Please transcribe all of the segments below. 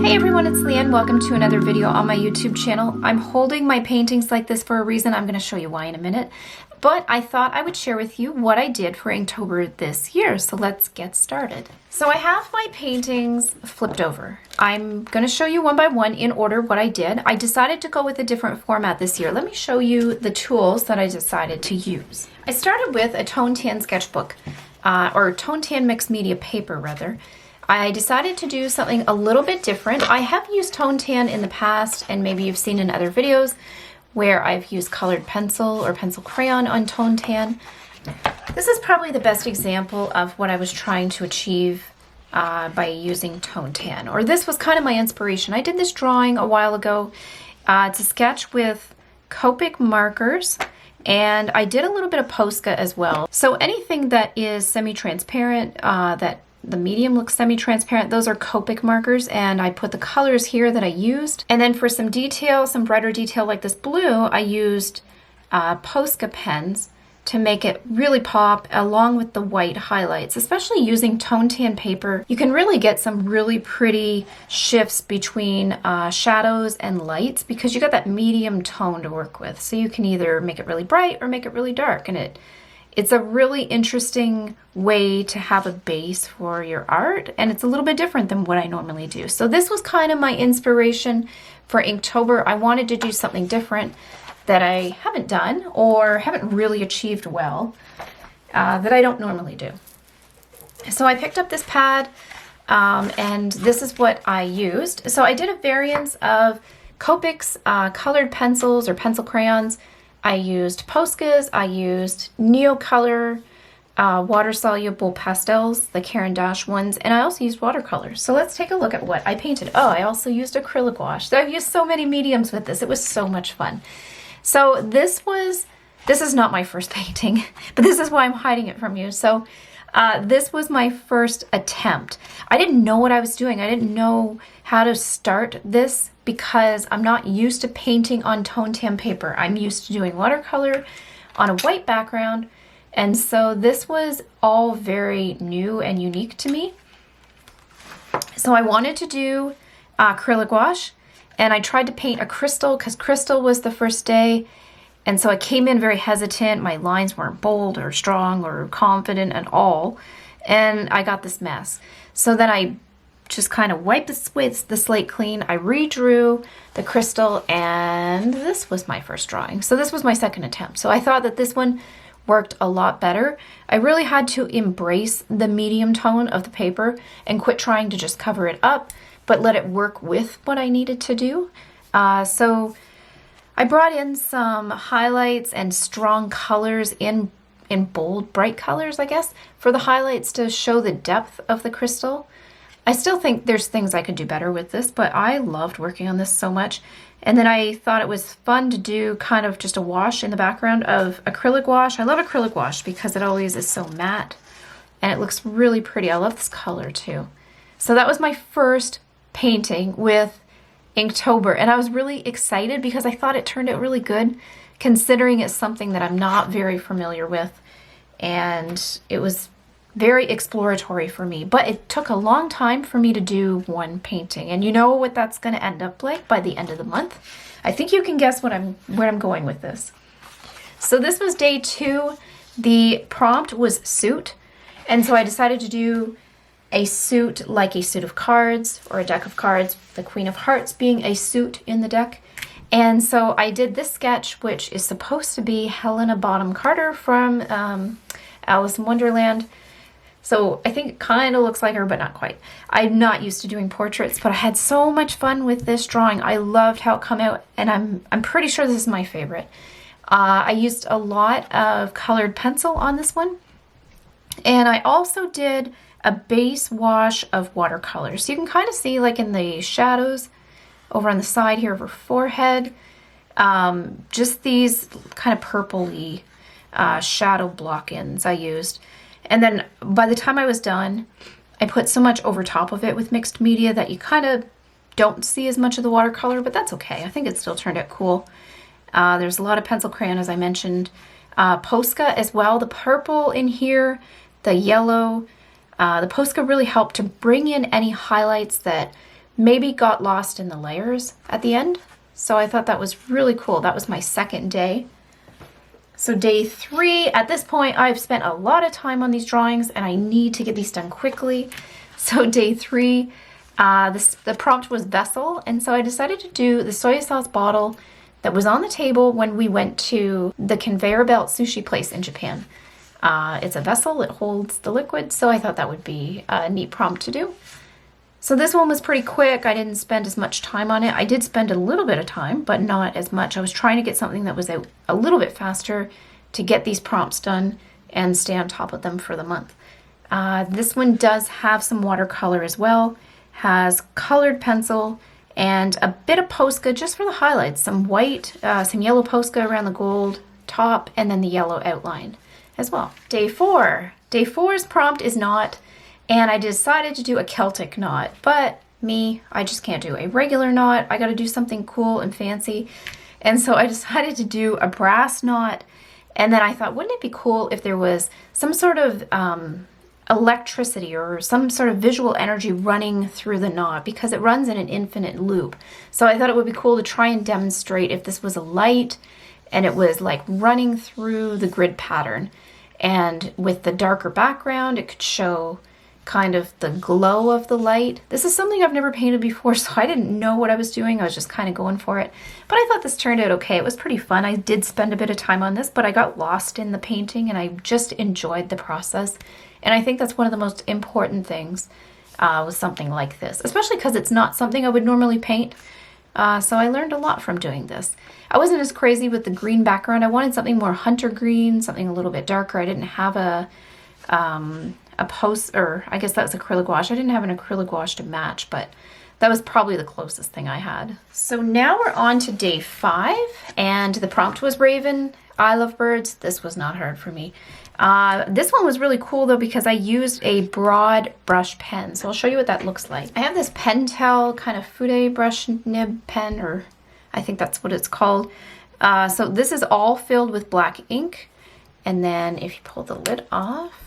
Hey everyone, it's Leanne. Welcome to another video on my YouTube channel. I'm holding my paintings like this for a reason. I'm going to show you why in a minute. But I thought I would share with you what I did for Inktober this year. So let's get started. So I have my paintings flipped over. I'm going to show you one by one in order what I did. I decided to go with a different format this year. Let me show you the tools that I decided to use. I started with a tone tan sketchbook, or tone tan mixed media paper rather. I decided to do something a little bit different. I have used tone tan in the past, and maybe you've seen in other videos where I've used colored pencil or pencil crayon on tone tan. This is probably the best example of what I was trying to achieve by using tone tan, or this was kind of my inspiration. I did this drawing a while ago. It's a sketch with Copic markers, and I did a little bit of Posca as well. So anything that is semi-transparent, that the medium looks semi-transparent, those are Copic markers, and I put the colors here that I used. And then for some detail, some brighter detail like this blue, I used Posca pens to make it really pop, along with the white highlights. Especially using tone tan paper, you can really get some really pretty shifts between shadows and lights because you got that medium tone to work with. So you can either make it really bright or make it really dark, and it's a really interesting way to have a base for your art, and it's a little bit different than what I normally do. So this was kind of my inspiration for Inktober. I wanted to do something different that I haven't done or haven't really achieved well, that I don't normally do. So I picked up this pad, and this is what I used. So I did a variance of Copic's colored pencils or pencil crayons. I used Poscas, I used NeoColor water-soluble pastels, the Caran d'Ache ones, and I also used watercolors. So let's take a look at what I painted. Oh, I also used acrylic gouache. So I've used so many mediums with this. It was so much fun. So this is not my first painting, but this is why I'm hiding it from you. So this was my first attempt. I didn't know what I was doing. I didn't know how to start this because I'm not used to painting on tone tan paper. I'm used to doing watercolor on a white background, and so this was all very new and unique to me. So I wanted to do acrylic gouache, and I tried to paint a crystal because crystal was the first day, and so I came in very hesitant. My lines weren't bold or strong or confident at all, and I got this mess. So then I just kind of wiped the slate clean. I redrew the crystal, and this was my first drawing. So this was my second attempt. So I thought that this one worked a lot better. I really had to embrace the medium tone of the paper and quit trying to just cover it up, but let it work with what I needed to do. So I brought in some highlights and strong colors in bold, bright colors, I guess, for the highlights to show the depth of the crystal. I still think there's things I could do better with this, but I loved working on this so much. And then I thought it was fun to do kind of just a wash in the background of acrylic gouache. I love acrylic gouache because it always is so matte and it looks really pretty. I love this color too. So that was my first painting with Inktober, and I was really excited because I thought it turned out really good considering it's something that I'm not very familiar with, and it was very exploratory for me, but it took a long time for me to do one painting. And you know what that's going to end up like by the end of the month? I think you can guess where I'm going with this. So this was day 2. The prompt was suit, and so I decided to do a suit like a suit of cards or a deck of cards, the Queen of Hearts being a suit in the deck. And so I did this sketch, which is supposed to be Helena Bonham Carter from Alice in Wonderland. So I think it kind of looks like her, but not quite. I'm not used to doing portraits, but I had so much fun with this drawing. I loved how it came out, and I'm pretty sure this is my favorite. I used a lot of colored pencil on this one, and I also did a base wash of watercolor. So you can kind of see, like in the shadows over on the side here of her forehead, just these kind of purpley shadow block-ins I used. And then by the time I was done, I put so much over top of it with mixed media that you kind of don't see as much of the watercolor, but that's okay. I think it still turned out cool. There's a lot of pencil crayon, as I mentioned. Posca as well, the purple in here, the yellow. The Posca really helped to bring in any highlights that maybe got lost in the layers at the end. So I thought that was really cool. That was my second day. So day 3, at this point, I've spent a lot of time on these drawings and I need to get these done quickly. So day 3, the prompt was vessel. And so I decided to do the soy sauce bottle that was on the table when we went to the conveyor belt sushi place in Japan. It's a vessel, it holds the liquid. So I thought that would be a neat prompt to do. So this one was pretty quick. I didn't spend as much time on it. I did spend a little bit of time, but not as much. I was trying to get something that was a little bit faster to get these prompts done and stay on top of them for the month. This one does have some watercolor as well, has colored pencil and a bit of Posca just for the highlights, some white, some yellow Posca around the gold top, and then the yellow outline as well. Day 4. Day 4's prompt is knot. And I decided to do a Celtic knot, but me, I just can't do a regular knot. I got to do something cool and fancy. And so I decided to do a brass knot. And then I thought, wouldn't it be cool if there was some sort of electricity or some sort of visual energy running through the knot, because it runs in an infinite loop. So I thought it would be cool to try and demonstrate if this was a light and it was like running through the grid pattern. And with the darker background, it could show kind of the glow of the light. This is something I've never painted before, so I didn't know what I was doing. I was just kind of going for it. But I thought this turned out okay. It was pretty fun. I did spend a bit of time on this, but I got lost in the painting and I just enjoyed the process. And I think that's one of the most important things with something like this, especially because it's not something I would normally paint. So I learned a lot from doing this. I wasn't as crazy with the green background. I wanted something more hunter green, something a little bit darker. I didn't have a post, or I guess that's acrylic gouache. I didn't have an acrylic gouache to match, but that was probably the closest thing I had. So now we're on to day 5, and the prompt was Raven. I love birds. This was not hard for me. This one was really cool though, because I used a broad brush pen. So I'll show you what that looks like. I have this Pentel kind of Fude brush nib pen, or I think that's what it's called. So this is all filled with black ink. And then if you pull the lid off,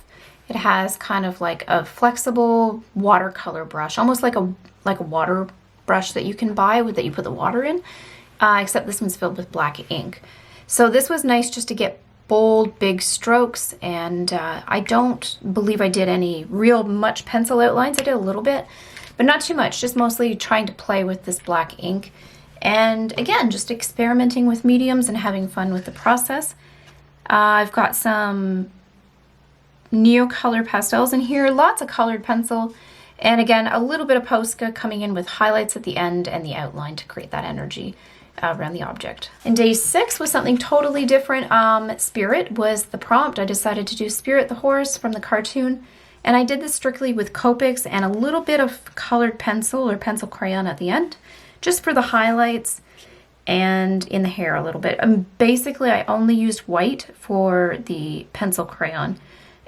it has kind of like a flexible watercolor brush, almost like a water brush that you can buy that you put the water in, except this one's filled with black ink. So this was nice just to get bold, big strokes, and I don't believe I did any real much pencil outlines. I did a little bit, but not too much, just mostly trying to play with this black ink. And again, just experimenting with mediums and having fun with the process. I've got some NeoColor pastels in here, lots of colored pencil, and again, a little bit of Posca coming in with highlights at the end and the outline to create that energy around the object. And day 6 was something totally different. Spirit was the prompt. I decided to do Spirit the horse from the cartoon, and I did this strictly with Copics and a little bit of colored pencil or pencil crayon at the end, just for the highlights and in the hair a little bit. Basically, I only used white for the pencil crayon,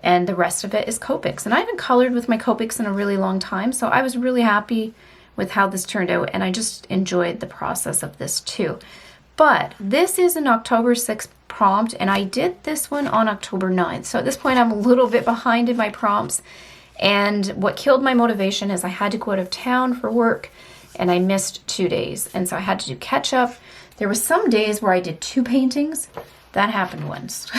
and the rest of it is Copics. And I haven't colored with my Copics in a really long time, so I was really happy with how this turned out, and I just enjoyed the process of this too. But this is an October 6th prompt, and I did this one on October 9th. So at this point, I'm a little bit behind in my prompts, and what killed my motivation is I had to go out of town for work, and I missed 2 days, and so I had to do catch up. There were some days where I did 2 paintings. That happened once.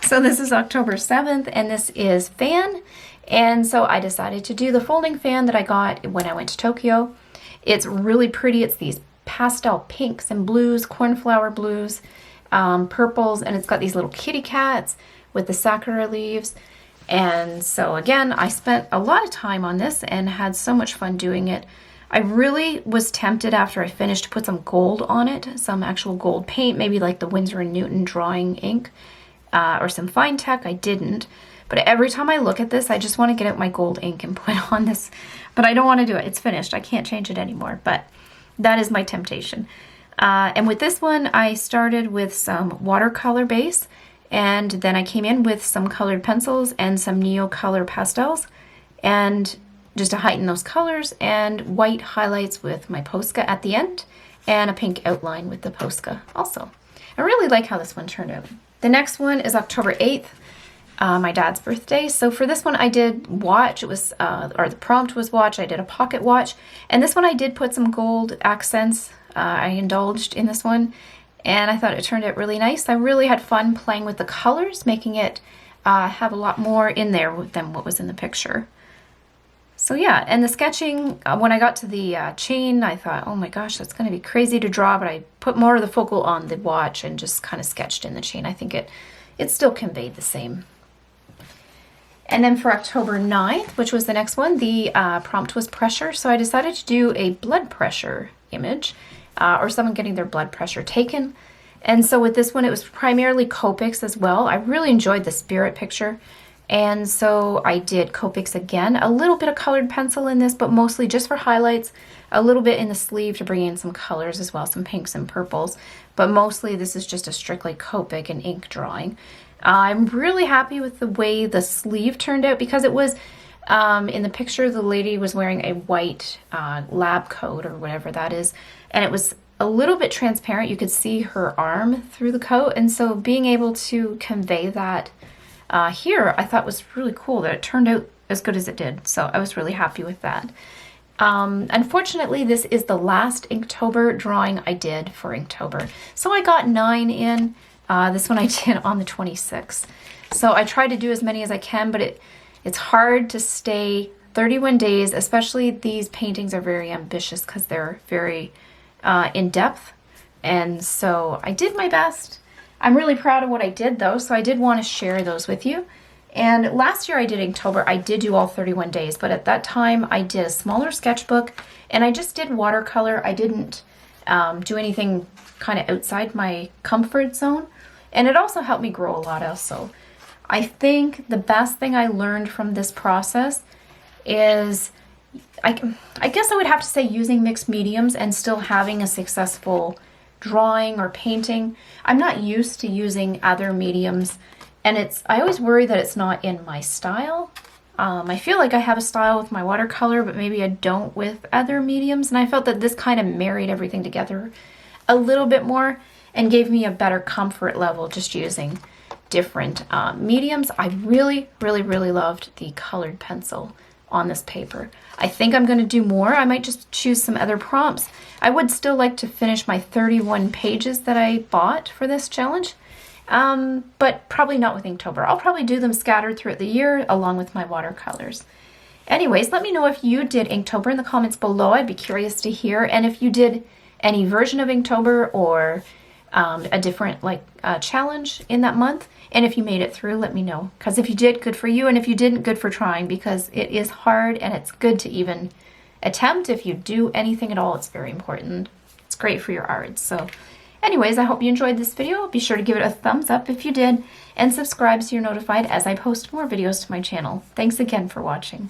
So this is October 7th, and this is Fan. And so I decided to do the folding fan that I got when I went to Tokyo. It's really pretty. It's these pastel pinks and blues, cornflower blues, purples, and it's got these little kitty cats with the sakura leaves. And so again, I spent a lot of time on this and had so much fun doing it. I really was tempted after I finished to put some gold on it, some actual gold paint, maybe like the Winsor & Newton drawing ink, or some fine tech. I didn't. But every time I look at this, I just want to get out my gold ink and put on this. But I don't want to do it. It's finished. I can't change it anymore. But that is my temptation. And with this one, I started with some watercolor base. And then I came in with some colored pencils and some NeoColor pastels. And just to heighten those colors, and white highlights with my Posca at the end. And a pink outline with the Posca also. I really like how this one turned out. The next one is October 8th. my dad's birthday. So for this one I did watch. It was, or the prompt was watch. I did a pocket watch. And this one I did put some gold accents. I indulged in this one. And I thought it turned out really nice. I really had fun playing with the colors, making it have a lot more in there than what was in the picture. So yeah, and the sketching, when I got to the chain, I thought, oh my gosh, that's going to be crazy to draw, but I put more of the focal on the watch and just kind of sketched in the chain. I think it still conveyed the same. And then for October 9th, which was the next one, the prompt was pressure. So I decided to do a blood pressure image, or someone getting their blood pressure taken. And so with this one, it was primarily Copics as well. I really enjoyed the spirit picture. And so I did Copics again, a little bit of colored pencil in this, but mostly just for highlights, a little bit in the sleeve to bring in some colors as well, some pinks and purples. But mostly this is just a strictly Copic and ink drawing. I'm really happy with the way the sleeve turned out because it was, in the picture, the lady was wearing a white lab coat or whatever that is, and it was a little bit transparent. You could see her arm through the coat, and so being able to convey that here, I thought was really cool that it turned out as good as it did. So I was really happy with that. Unfortunately, this is the last Inktober drawing I did for Inktober. So I got 9 in. This one I did on the 26th. So I try to do as many as I can, but it's hard to stay 31 days, especially these paintings are very ambitious because they're very in depth. And so I did my best. I'm really proud of what I did though, so I did want to share those with you. And last year I did Inktober, I did do all 31 days, but at that time I did a smaller sketchbook and I just did watercolor. I didn't do anything kind of outside my comfort zone. And it also helped me grow a lot also. I think the best thing I learned from this process is, I guess I would have to say using mixed mediums and still having a successful drawing or painting. I'm not used to using other mediums, and I always worry that it's not in my style. I feel like I have a style with my watercolor, but maybe I don't with other mediums, and I felt that this kind of married everything together a little bit more and gave me a better comfort level just using different mediums. I really, really, really loved the colored pencil on this paper. I think I'm going to do more. I might just choose some other prompts. I would still like to finish my 31 pages that I bought for this challenge, but probably not with Inktober. I'll probably do them scattered throughout the year along with my watercolors. Anyways, let me know if you did Inktober in the comments below. I'd be curious to hear. And if you did any version of Inktober or a different challenge in that month. And if you made it through, let me know. Because if you did, good for you. And if you didn't, good for trying, because it is hard and it's good to even attempt. If you do anything at all, it's very important. It's great for your art. So anyways, I hope you enjoyed this video. Be sure to give it a thumbs up if you did, and subscribe so you're notified as I post more videos to my channel. Thanks again for watching.